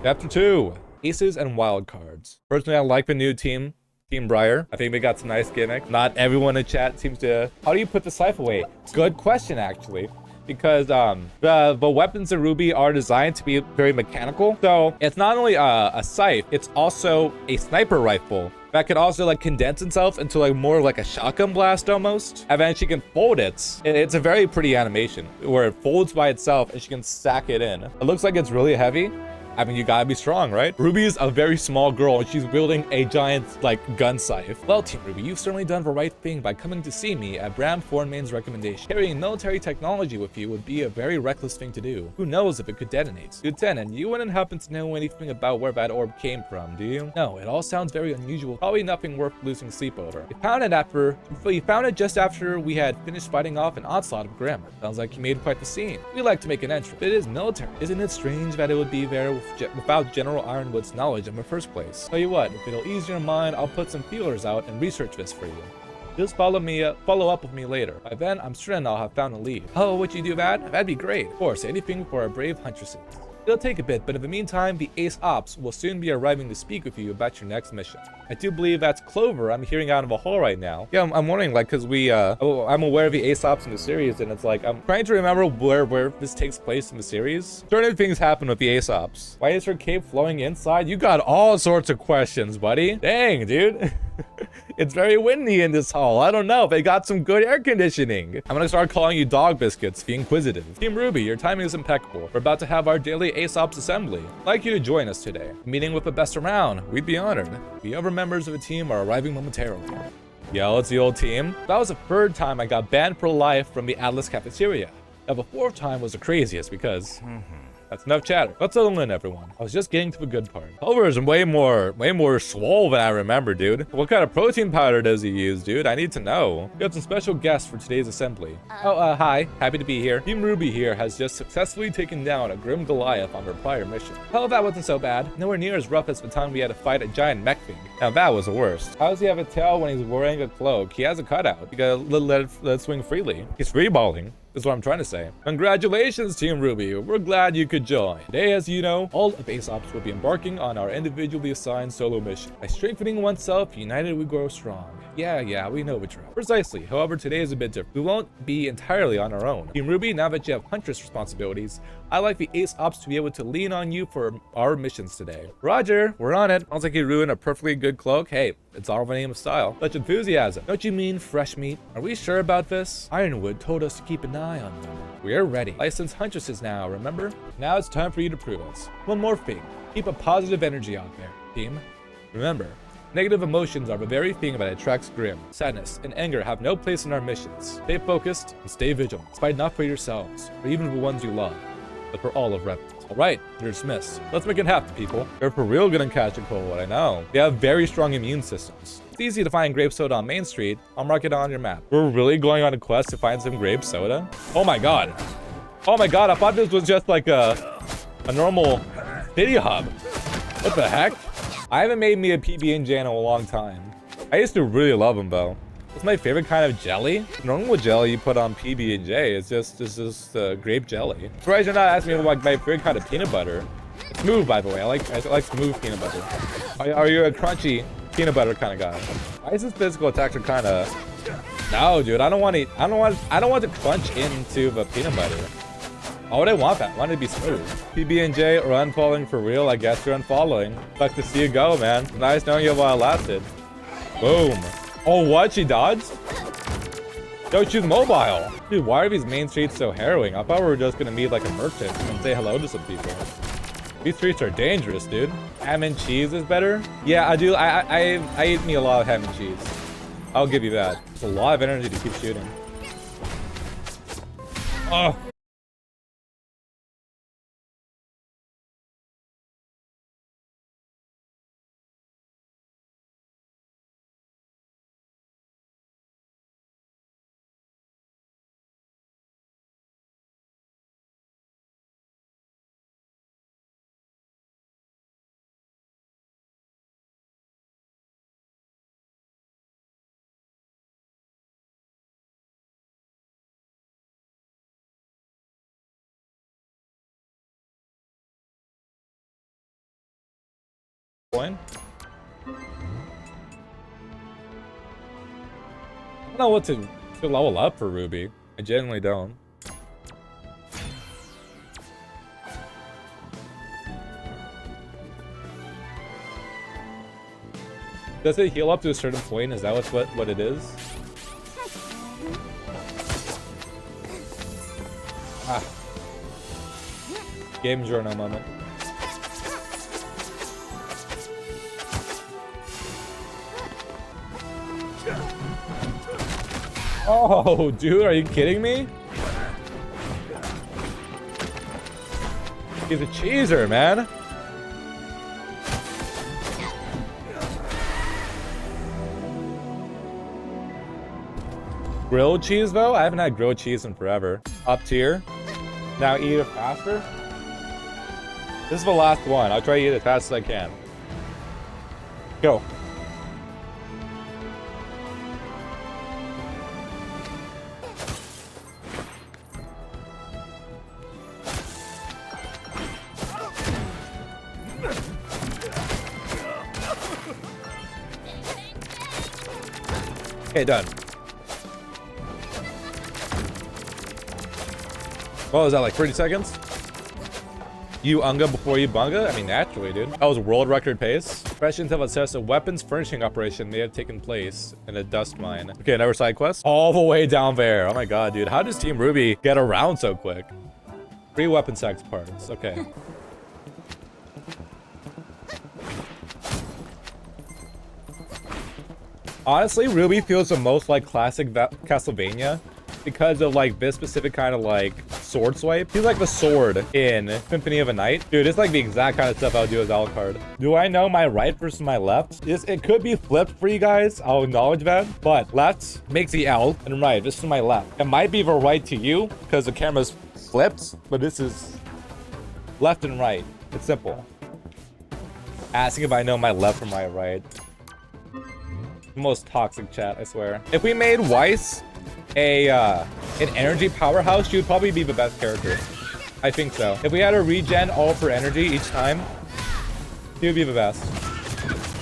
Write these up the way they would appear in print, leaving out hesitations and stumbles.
Chapter 2, Aces and Wildcards. Personally, I like the new Team Briar. I think they got some nice gimmicks. Not everyone in chat seems to... How do you put the scythe away? Good question, actually. Because the weapons in RWBY are designed to be very mechanical. So it's not only a scythe, it's also a sniper rifle that could also like condense itself into like more like a shotgun blast almost. And then she can fold it. It's a very pretty animation where it folds by itself and she can stack it in. It looks like it's really heavy. I mean, you gotta be strong, right? Ruby's a very small girl and she's wielding a giant, like, gun scythe. Well, Team RWBY, you've certainly done the right thing by coming to see me at Bram Foreman's recommendation. Carrying military technology with you would be a very reckless thing to do. Who knows if it could detonate? Lieutenant, you wouldn't happen to know anything about where that orb came from, do you? No, it all sounds very unusual. Probably nothing worth losing sleep over. We found it just after we had finished fighting off an onslaught of grammar. Sounds like you made quite the scene. We like to make an entrance. It is military. Isn't it strange that it would be there without General Ironwood's knowledge in the first place? Tell you what, if it'll ease your mind, I'll put some feelers out and research this for you. Just follow up with me later. By then, I'm certain I'll have found a lead. Oh, would you do that? That'd be great. Of course, anything for our brave huntresses. It'll take a bit, but in the meantime, the Ace Ops will soon be arriving to speak with you about your next mission. I do believe that's Clover I'm hearing out of a hall right now. Yeah, I'm wondering, like, because I'm aware of the Ace Ops in the series, and it's like, I'm trying to remember where this takes place in the series. Certain things happen with the Ace Ops. Why is her cape flowing inside? You got all sorts of questions, buddy. Dang, dude. It's very windy in this hall. I don't know. They got some good air conditioning. I'm gonna start calling you dog biscuits, be inquisitive. Team RWBY, your timing is impeccable. We're about to have our daily Ace Ops assembly. I'd like you to join us today. Meeting with the best around. We'd be honored. The other members of the team are arriving momentarily. Yo, it's the old team. That was the third time I got banned for life from the Atlas cafeteria. Now the fourth time was the craziest because... That's enough chatter. Let's settle in, everyone. I was just getting to the good part. Clover is way more swole than I remember, dude. What kind of protein powder does he use, dude? I need to know. We got some special guests for today's assembly. Hi. Happy to be here. Team RWBY here has just successfully taken down a grim Goliath on their prior mission. Hell, that wasn't so bad. Nowhere near as rough as the time we had to fight a giant mech thing. Now that was the worst. How does he have a tail when he's wearing a cloak? He has a cutout. You gotta let it swing freely. He's freeballing. Is what I'm trying to say. Congratulations, Team RWBY. We're glad you could join. Today, as you know, all of Ace Ops will be embarking on our individually assigned solo mission. By strengthening oneself, united we grow strong. Yeah, we know which route. Precisely. However, today is a bit different. We won't be entirely on our own. Team RWBY, now that you have Huntress responsibilities, I like the Ace Ops to be able to lean on you for our missions today. Roger, we're on it. Sounds like you ruined a perfectly good cloak. Hey, it's all in the name of style. Such enthusiasm. Don't you mean fresh meat? Are we sure about this? Ironwood told us to keep an eye on them. We're ready. Licensed Huntresses now, remember? Now it's time for you to prove it. One more thing. Keep a positive energy out there, team. Remember, negative emotions are the very thing that attracts Grim. Sadness and anger have no place in our missions. Stay focused and stay vigilant. Fight not for yourselves, or even the ones you love, but for all of Revenant. Alright, you're dismissed. Let's make it happen, people. They're for real gonna catch a cold, I know. They have very strong immune systems. It's easy to find grape soda on Main Street. I'll mark it on your map. We're really going on a quest to find some grape soda? Oh my god. Oh my god, I thought this was just like a normal video hub. What the heck? I haven't made me a PB&J in a long time. I used to really love them though. It's my favorite kind of jelly. Normal jelly you put on PB&J is just grape jelly. Surprised you're not asking me about my favorite kind of peanut butter. It's smooth, by the way. I like smooth peanut butter. Are you a crunchy peanut butter kind of guy? Weiss's physical attacks are kind of... No, dude. I don't want to crunch into the peanut butter. Why would I want that? I want it to be smooth. PB&J or unfollowing for real? I guess you're unfollowing. Fuck to see you go, man. Nice knowing you while it lasted. Boom. Oh, what? She dodged? Yo, she's mobile. Dude, why are these main streets so harrowing? I thought we were just gonna meet like a merchant and say hello to some people. These streets are dangerous, dude. Ham and cheese is better? Yeah, I do. I eat me a lot of ham and cheese. I'll give you that. It's a lot of energy to keep shooting. Oh. Coin. I don't know what to level up for RWBY. I genuinely don't. Does it heal up to a certain point? Is that what it is? Ah. Game journal moment. Oh, dude, are you kidding me? He's a cheeser, man. Grilled cheese, though? I haven't had grilled cheese in forever. Up tier. Now eat it faster. This is the last one. I'll try to eat it as fast as I can. Go. Okay, done. What was that, like 30 seconds? You unga before you bunga? I mean, naturally, dude. That was world record pace. Questions have assessed a weapons furnishing operation may have taken place in a dust mine. Okay, another side quest. All the way down there. Oh my god, dude. How does Team RWBY get around so quick? 3 weapon sex parts. Okay. Honestly, RWBY feels the most like classic Castlevania because of like this specific kind of like sword swipe. He's like the sword in Symphony of a Night. Dude, it's like the exact kind of stuff I would do as Alucard. Do I know my right versus my left? It could be flipped for you guys. I'll acknowledge that. But left makes the L and right. This is my left. It might be the right to you because the camera's flipped, but this is left and right. It's simple. Asking if I know my left from my right. Most toxic chat, I swear. If we made Weiss an energy powerhouse, she would probably be the best character. I think so. If we had a regen all for energy each time, she would be the best.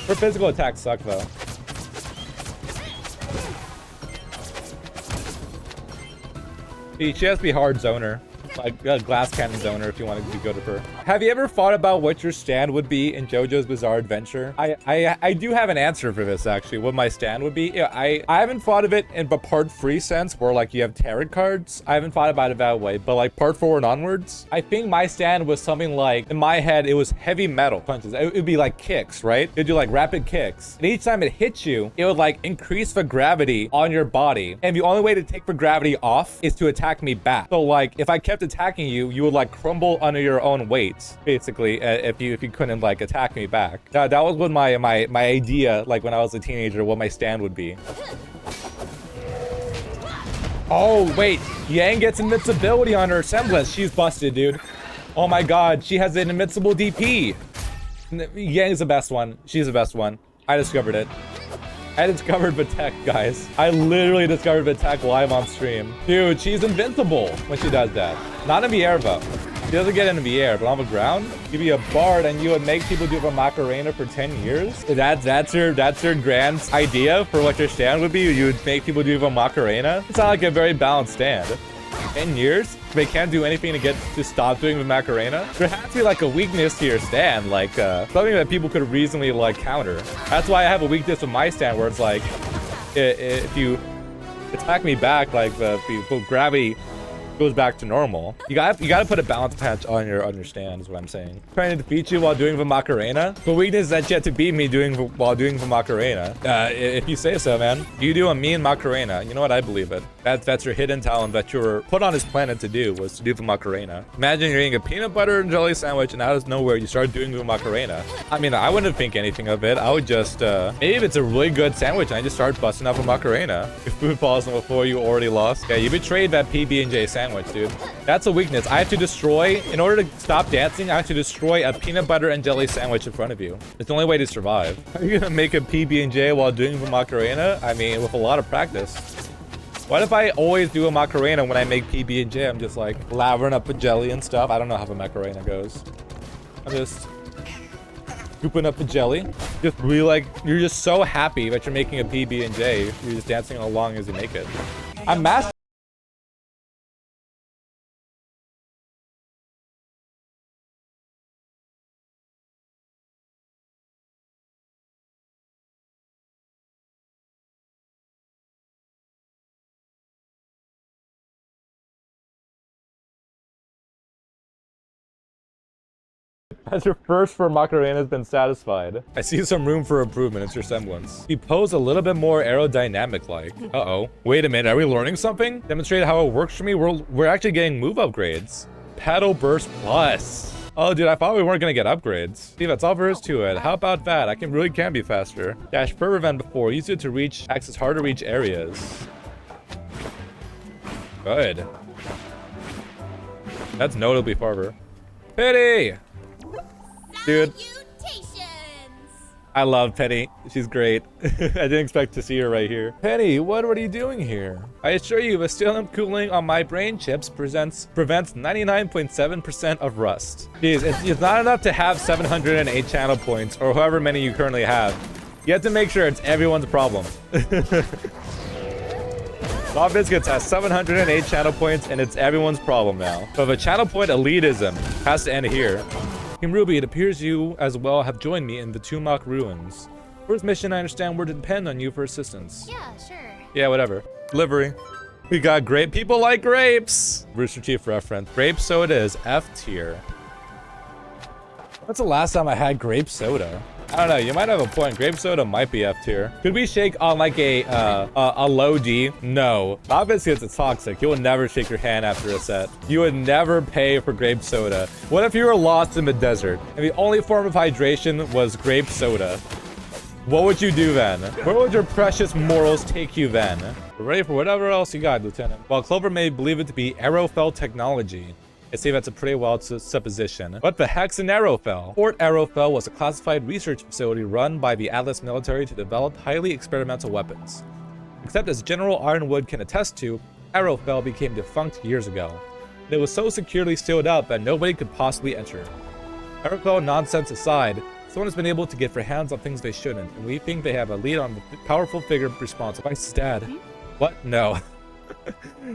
Her physical attacks suck though. She has to be hard zoner. Like a glass cannon zoner if you want to be good at her. Have you ever thought about what your stand would be in JoJo's Bizarre Adventure? I do have an answer for this actually, what my stand would be. Yeah, I haven't thought of it in the part 3 sense where like you have tarot cards. I haven't thought about it that way, but like part 4 and onwards, I think my stand was something like, in my head, it was heavy metal punches. It would be like kicks, right? It'd do like rapid kicks. And each time it hits you, it would like increase the gravity on your body. And the only way to take the gravity off is to attack me back. So like if I kept attacking you, you would like crumble under your own weight, basically, if you couldn't like attack me back. That was what my idea, like when I was a teenager, what my stand would be. Oh wait, Yang gets invincibility on her semblance. She's busted, dude. Oh my god, she has an invincible DP. Yang is the best one. She's the best one. I discovered it. I discovered the tech, guys. I literally discovered the tech live on stream. Dude, she's invincible when she does that. Not in the air, though. She doesn't get into the air, but on the ground, you'd be a bard and you would make people do the Macarena for 10 years? That's your grand idea for what your stand would be? You would make people do the Macarena? It's not like a very balanced stand. 10 years? They can't do anything to stop doing the Macarena? There has to be like a weakness to your stand, like something that people could reasonably like counter. That's why I have a weakness with my stand where it's like, if you attack me back, like the gravity goes back to normal. You gotta put a balance patch on your stand is what I'm saying. Trying to defeat you while doing the Macarena. The weakness is that you have to beat me while doing the Macarena. If you say so, man. You do a mean Macarena. You know what? I believe it. That's your hidden talent that you were put on this planet to do, was to do the Macarena. Imagine you're eating a peanut butter and jelly sandwich and out of nowhere you start doing the Macarena. I mean, I wouldn't think anything of it. I would just, maybe if it's a really good sandwich and I just start busting up a Macarena. If food falls on the floor, you already lost. Yeah, you betrayed that PB&J sandwich, dude. That's a weakness. I have to destroy, in order to stop dancing, I have to destroy a peanut butter and jelly sandwich in front of you. It's the only way to survive. Are you gonna make a PB&J while doing the Macarena? I mean, with a lot of practice. What if I always do a Macarena when I make PB&J? I'm just like lavering up a jelly and stuff. I don't know how the Macarena goes. I'm just scooping up the jelly. Just really like, you're just so happy that you're making a PB&J. You're just dancing along as you make it. I'm master. As your first for Macarena has been satisfied. I see some room for improvement. It's your semblance. He posed a little bit more aerodynamic like. Uh-oh. Wait a minute, are we learning something? Demonstrate how it works for me? We're actually getting move upgrades. Pedal burst plus. Oh dude, I thought we weren't gonna get upgrades. See, that's all there is to it. How about that? I really can be faster. Dash further than before. Easier to reach, access hard to reach areas. Good. That's notably farther. Pity! Dude, I love Penny. She's great. I didn't expect to see her right here. Penny, what are you doing here? I assure you, the stellium cooling on my brain chips prevents 99.7% of rust. Jeez, it's not enough to have 708 channel points, or however many you currently have. You have to make sure it's everyone's problem. Raw Biscuits has 708 channel points, and it's everyone's problem now. So the channel point elitism has to end here. Team RWBY, it appears you as well have joined me in the Tumak ruins. First mission, I understand we're to depend on you for assistance. Yeah, sure. Yeah, whatever. Delivery. We got grape. People like grapes. Rooster Teeth reference. Grape so it is. F tier. When's the last time I had grape soda? I don't know. You might have a point. Grape soda might be F tier. Could we shake on like a low D? No. Obviously, it's toxic. You will never shake your hand after a set. You would never pay for grape soda. What if you were lost in the desert and the only form of hydration was grape soda? What would you do then? Where would your precious morals take you then? We're ready for whatever else you got, Lieutenant. While Clover may believe it to be Arrowfell technology, I say that's a pretty wild supposition. What the heck's an Arrowfell? Fort Arrowfell was a classified research facility run by the Atlas military to develop highly experimental weapons. Except as General Ironwood can attest to, Arrowfell became defunct years ago. And it was so securely sealed up that nobody could possibly enter. Arrowfell nonsense aside, someone has been able to get their hands on things they shouldn't, and we think they have a lead on the powerful figure responsible. Weiss's dad. What? No.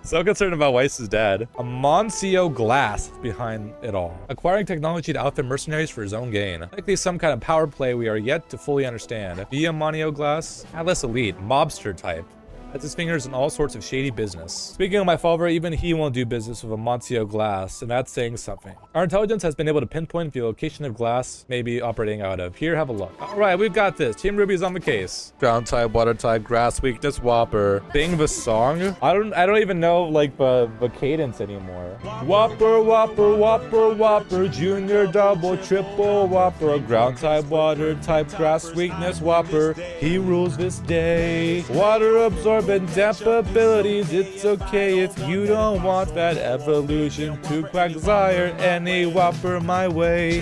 So concerned about Weiss's dad. A Monsieur Glass behind it all. Acquiring technology to outfit mercenaries for his own gain. Likely some kind of power play we are yet to fully understand. Via Monsieur Glass, Atlas elite, mobster type. Has his fingers in all sorts of shady business. Speaking of my father, even he won't do business with a Monsieur Glass, and that's saying something. Our intelligence has been able to pinpoint the location of Glass may be operating out of. Here, have a look. All right, we've got this. Team RWBY's on the case. Ground type, water type, grass weakness, Whopper. Sing the song? I don't even know like the cadence anymore. Whopper, Whopper, Whopper, Whopper, Junior, double, triple, Whopper. Ground type, water type, grass weakness, Whopper. He rules this day. Water absorb and damp abilities, it's okay if you don't want that evolution to Quagsire any Whopper my way.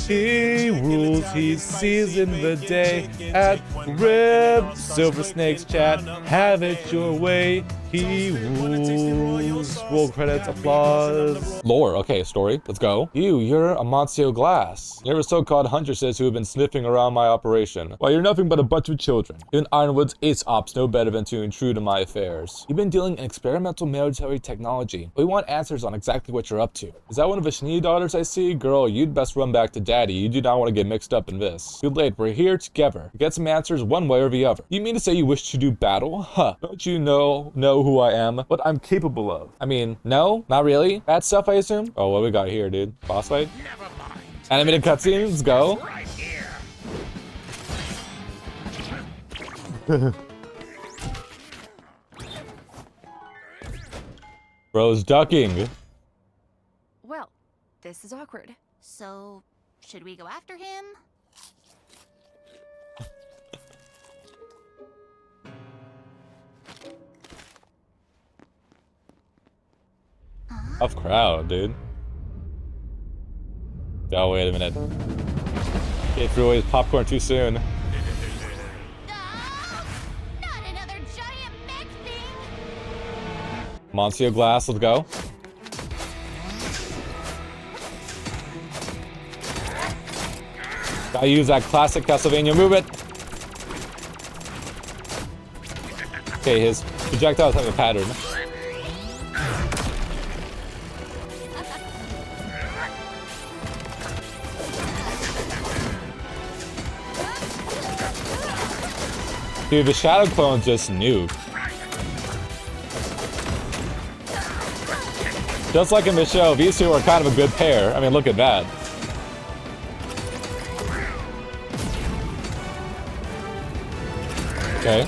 He rules, he sees in the day at RWBY. Silver Snakes chat, have it your way. He rules. Roll credits, applause. Lore, okay, story, let's go. You're a Monsieur Glass. You're a so-called huntresses who have been sniffing around my operation. Well, you're nothing but a bunch of children. Even Ironwood's ace ops no better than to intrude in my affairs. You've been dealing in experimental military technology. We want answers on exactly what you're up to. Is that one of the Schnee daughters I see? Girl, you'd best run back to daddy. You do not want to get mixed up in this. Too late, we're here together. Get some answers one way or the other. You mean to say you wish to do battle? Huh. Don't you know who I am? What I'm capable of? I mean, no, not really. Bad stuff, I assume? Oh, what we got here, dude? Boss fight? Never mind. Animated cutscene, let's go. Right here. Bro's ducking. Well, this is awkward. So, should we go after him? Tough crowd, dude. Oh, wait a minute. He threw away his popcorn too soon. No! Not another giant mech thing! Monsieur Glass, let's go. Gotta use that classic Castlevania movement. Okay, his projectiles have a pattern. Dude, the Shadow Clones just nuke. Just like in the show, these two are kind of a good pair. I mean, look at that. Okay.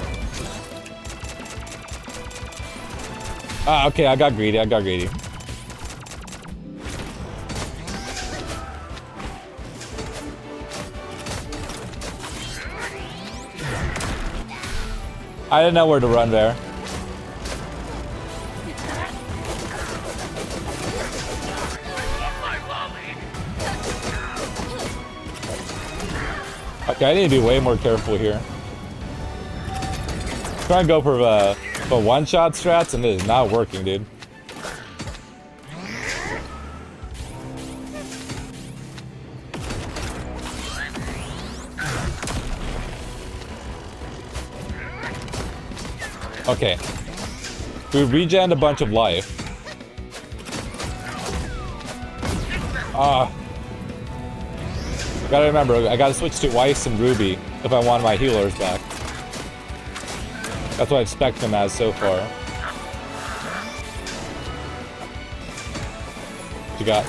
Ah, okay, I got greedy, I didn't know where to run there. Okay, I need to be way more careful here. Trying to go for one-shot strats and it is not working, dude. Okay. We regened a bunch of life. Gotta remember, I gotta switch to Weiss and RWBY if I want my healers back. That's what I expect them as so far. What you got?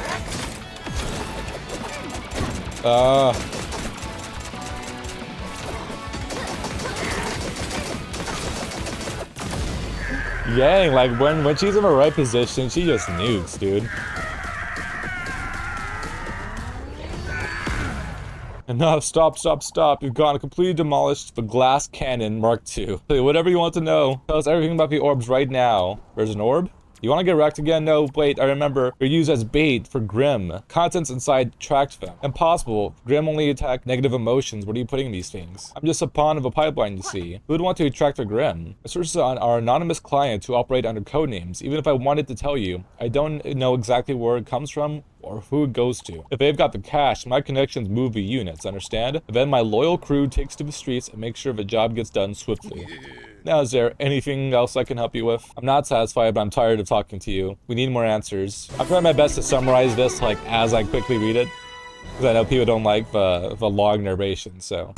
Yang, like when she's in the right position, she just nukes, dude. Enough, stop. You've gone completely demolished the glass cannon Mark II. Whatever you want to know. Tell us everything about the orbs right now. There's an orb? You want to get wrecked again? No, wait, I remember. They're used as bait for Grim. Contents inside tracked them. Impossible. Grim only attack negative emotions. What are you putting in these things? I'm just a pawn of a pipeline, you see. Who would want to attract the Grim? The sources on our anonymous clients who operate under code names. Even if I wanted to tell you, I don't know exactly where it comes from or who it goes to. If they've got the cash, my connections move the units, understand? Then my loyal crew takes to the streets and makes sure the job gets done swiftly. Now, is there anything else I can help you with? I'm not satisfied, but I'm tired of talking to you. We need more answers. I'm trying my best to summarize this, like, as I quickly read it. Because I know people don't like the long narration, so.